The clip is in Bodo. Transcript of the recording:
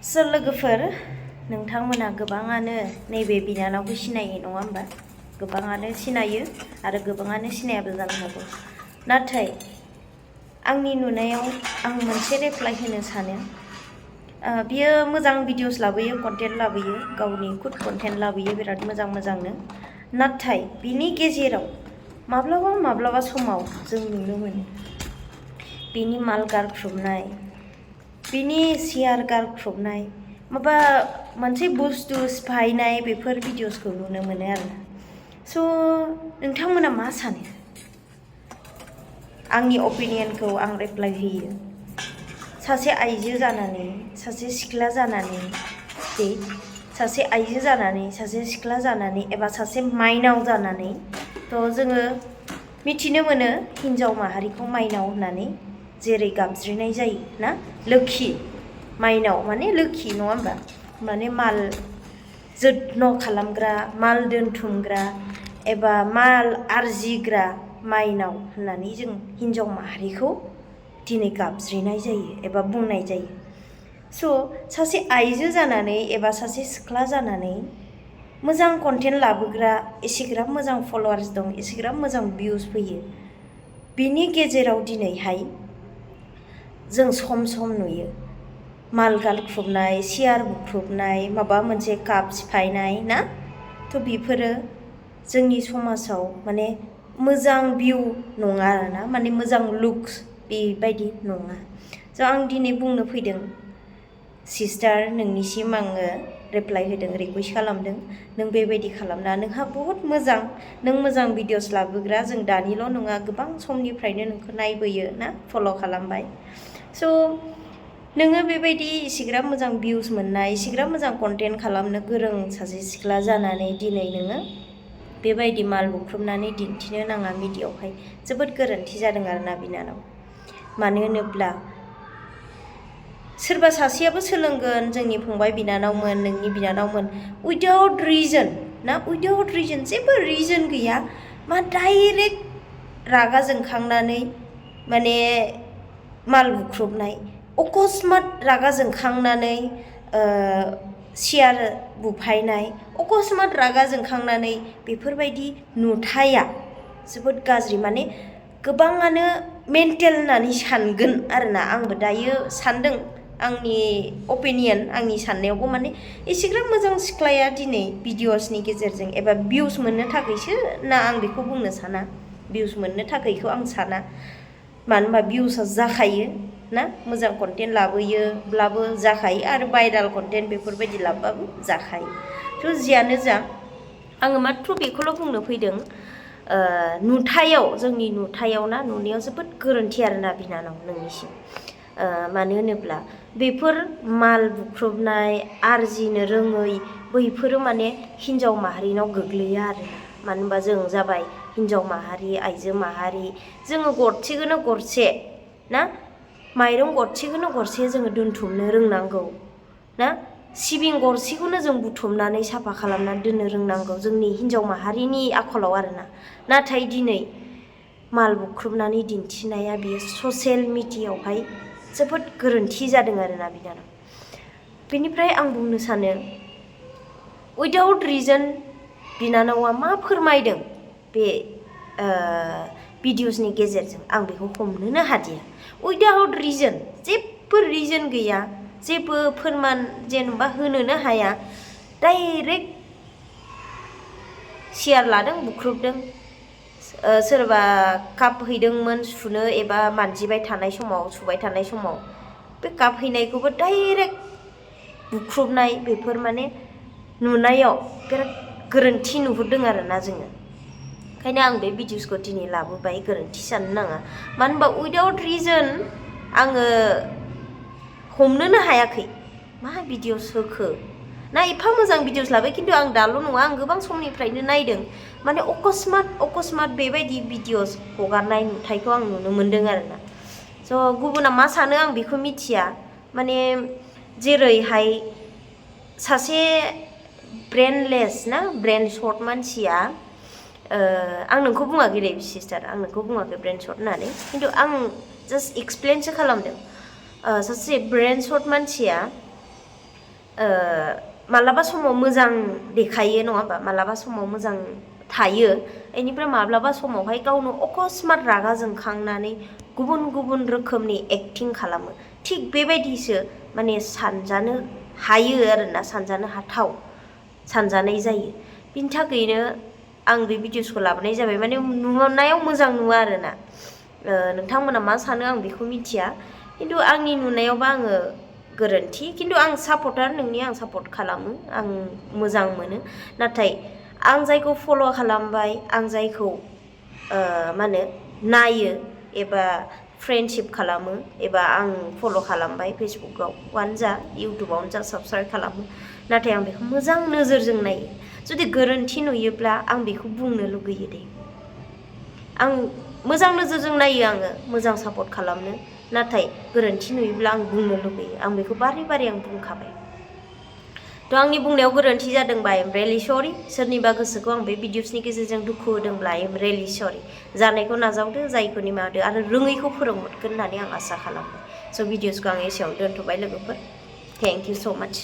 So लोगोफोर नोंथांमोना गोबाङानो नैबे बिनानावखौ सिनायो नङा होमबा गोबाङानो सिनायो आरो गोबाङानो सिनायाबो जानो हागौ नाथाय आंनि नुनायाव आं मोनसे रिप्लाइ होनो सानो बियो मोजां भिडिअस लाबोयो कन्टेन्ट लाबोयो गावनि खुद कन्टेन्ट लाबोयो बिराद मोजांनो नाथाय बिनि गेजेराव माब्लाबा समाव जों नुनो मोनो बिनि माल गारख्रुबनाय बिनि सियार गारख्रुबनाय माबा मोनसे बुस्थु सिफायनाय बेफोर भिडिअसखौ नुनो मोनो आरोना स' नोंथांमोना मा सानो आंनि ओपिनियनखौ आं रिप्लाइ होयो सासे आइजो जानानै सासे सिख्ला जानानै सासे आइजो जानानै सासे सिख्ला जानानै एबा सासे माइनाव जानानै थ' जोङो मिथिनो मोनो हिन्जाव माहारिखौ माइनाव होननानै जेरै गाबज्रिनाय जायो ना लोखि माइनाव माने लोखि नङा होमबा माने माल जत्न खालामग्रा माल दोनथुमग्रा एबा माल आरजिग्रा माइनाव होननानै जों हिन्जाव माहारिखौ दिनै गाबज्रिनाय जायो एबा बुंनाय जायो स' सासे आइजो जानानै एबा सासे सिख्ला जानानै मोजां कन्टेन्ट लाबोग्रा एसेग्राब मोजां फलोवार्स दं एसेग्राब मोजां भिउस फैयो बिनि गेजेराव दिनैहाय जों सम नुयो माल गारख्रुबनाय सियार बुख्रुबनाय माबा मोनसे काप सिफायनाय ना थ' बेफोरो जोंनि समाजाव माने मोजां भिउ नङा आरोना माने मोजां लुक्स बेबायदि नङा स' आं दिनै बुंनो फैदों सिस्टार नोंनिसिम आङो रिप्लाइ होदों रिकुवेस्ट खालामदों नों बेबायदि खालामना नोंहा बहुत मोजां नों मोजां भिडिअस लाबोग्रा जों दानिल' नङा गोबां समनिफ्रायनो नोंखौ नायबोयो ना फल' खालामबाय स' नोङो बेबायदि एसेग्राब मोजां भिउस मोननाय एसेग्राब मोजां कन्टेन्ट खालामनो गोरों सासे सिख्ला जानानै दिनै नोङो बेबायदि माल बुख्रुबनानै दिन्थिनो नाङा मिडियाआवहाय जोबोद गोरोन्थि जादों आरोना बिनानाव मानो होनोब्ला सोरबा सासेयाबो सोलोंगोन जोंनि फंबाय बिनानावमोन नोंनि बिनानावमोन उइदाउट रिजन ना उइदाउट रिजन जेबो रिजन गैया मा डाइरेक्ट रागा जोंखांनानै माने माल बुख्रुबनाय अकस्मात रागा जोंखांनानै सियार बुफायनाय अकस्मात रागा जोंखांनानै बेफोरबायदि नुथाया जोबोद गाज्रि माने गोबाङानो मेन्टेल होननानै सानगोन आरोना आंबो दायो सानदों आंनि ओपिनियन आंनि साननायावबो माने एसेग्राब मोजां सिख्लाया दिनै भिडिअसनि गेजेरजों एबा भिउस मोननो थाखायसो ना आं बेखौ बुंनो साना भिउस मोननो थाखायखौ आं साना मानो होनबा भिउसआ जाखायो ना मोजां कन्टेन्ट लाबोयोब्लाबो जाखायो आरो भाइराल कन्टेन्ट बेफोरबायदि लाबोबाबो जाखायो थ' जियानो जा आङो माथ्र बेखौल' बुंनो फैदों नुथायाव जोंनि नुथायाव ना नुनायाव जोबोद गोरोन्थि आरोना बिनानाव नोंनिसिम मानो होनोब्ला बेफोर माल बुख्रुबनाय आरजिनो रोङै बैफोरो माने हिन्जाव माहारिनाव गोग्लैया आरो मानो होनबा जों जाबाय हिन्जाव माहारि आइजो माहारि जोङो गरसेखौनो गरसे ना माइरं गरसेखौनो गरसे जोङो दोनथुमनो रोंनांगौ ना सिबिं गरसेखौनो जों बुथुमनानै साफा खालामनानै दोननो रोंनांगौ जोंनि हिन्जाव माहारिनि आखलाव आरोना नाथाय दिनै माल बुख्रुबनानै दिन्थिनाया बेयो ससियेल मिडियाआवहाय जोबोद गोरोन्थि जादों आरोना बिनानाव बेनिफ्राय आं बुंनो सानो उइदाउट रिजन बिनानावा मा फोरमायदों बे भिडिअसनि गेजेरजों आं बेखौ हमनोनो हादिया उइदाउट रिजन जेबो रिजन गैया जेबो फोरमान जेनेबा होनोनो हाया डाइरेक्ट सियार लादों बुख्रुबदों सोरबा काप हैदोंमोन सुनो एबा मानजिबाय थानाय समाव सुबाय थानाय समाव बे काप हैनायखौबो डाइरेक्ट बुख्रुबनाय बेफोर माने नुनायाव बिराद गोरोन्थि नुहुरदों आरोना जोङो ओंखायनो आं बे भिडिअसखौ दिनै लाबोबाय गोरोन्थि साननो नाङा मानो होनबा उइदाउट रिजन आङो हमनोनो हायाखै मा भिडिअस होखो ना एफा मोजां भिडिअस लाबाय खिन्थु आं दाल' नङा आं गोबां समनिफ्रायनो नायदों माने अकस्मात बेबायदि भिडिअस हगारनाय नुथायखौ आं नुनो मोनदों आरोना स' गुबुना मा सानो आं बेखौ मिथिया माने जेरैहाय सासे ब्रेनलेस ना ब्रेन सर्ट मानसिया आं नोंखौ बुङाखै दे सिस्टार आं नोंखौ बुङाखै ब्रेन सर्ट होननानै खिन्थु आं जास्ट एक्सप्लेनसो खालामदों सासे ब्रेन सर्ट मानसिया मालाबा समाव मोजां देखायो नङा होमबा मालाबा समाव मोजां थायो बेनिफ्राय माब्लाबा समावहाय गावनो अकस्मात रागा जोंखांनानै गुबुन गुबुन रोखोमनि एक्टिं खालामो थिग बेबायदिसो माने सानजानो हायो आरोना सानजानो हाथाव सानजानाय जायो बिनि थाखायनो आं बे भिडिअसखौ लाबोनाय जाबाय माने नुनायाव मोजां नुवा आरोना नोंथांमोना मा सानो आं बेखौ मिथिया खिन्थु आंनि नुनायावबा आङो गोरोन्थि खिन्थु आं सापर्टार नोंनि आं सापर्ट खालामो आं मोजां मोनो नाथाय आं जायखौ फल' खालामबाय आं जायखौ मा होनो नायो एबा फ्रेन्डशिप खालामो एबा आं फल' खालामबाय फेसबुकआवनो जा इउटुबावनो जा साबस्क्राइब खालामो नाथाय आं बेखौ मोजां नोजोरजों नायो जुदि गोरोन्थि नुयोब्ला आं बेखौ बुंनो लुगैयो दे आं मोजां नोजोरजों नायो आङो मोजां सापर्ट खालामनो नाथाय गोरोन्थि नुयोब्ला आं बुंनो लुगैयो आं बेखौ बारे बारे आं बुंखाबाय थ' आंनि बुंनायाव गोरोन्थि जादोंबा आइ एम रियेलि सरि सोरनिबा गोसोखौ आं बे भिडिअसनि गेजेरजों दुखु होदोंब्ला आइ एम रियेलि सरि जानायखौ नाजावदो जायखौ निमाहा होदो आरो रोङैखौ फोरोंहरगोन होननानै आं आसा खालामो स' भिडिअसखौ आं एसेयावनो दोनथ'बाय लोगोफोर थेंक इउ स' माच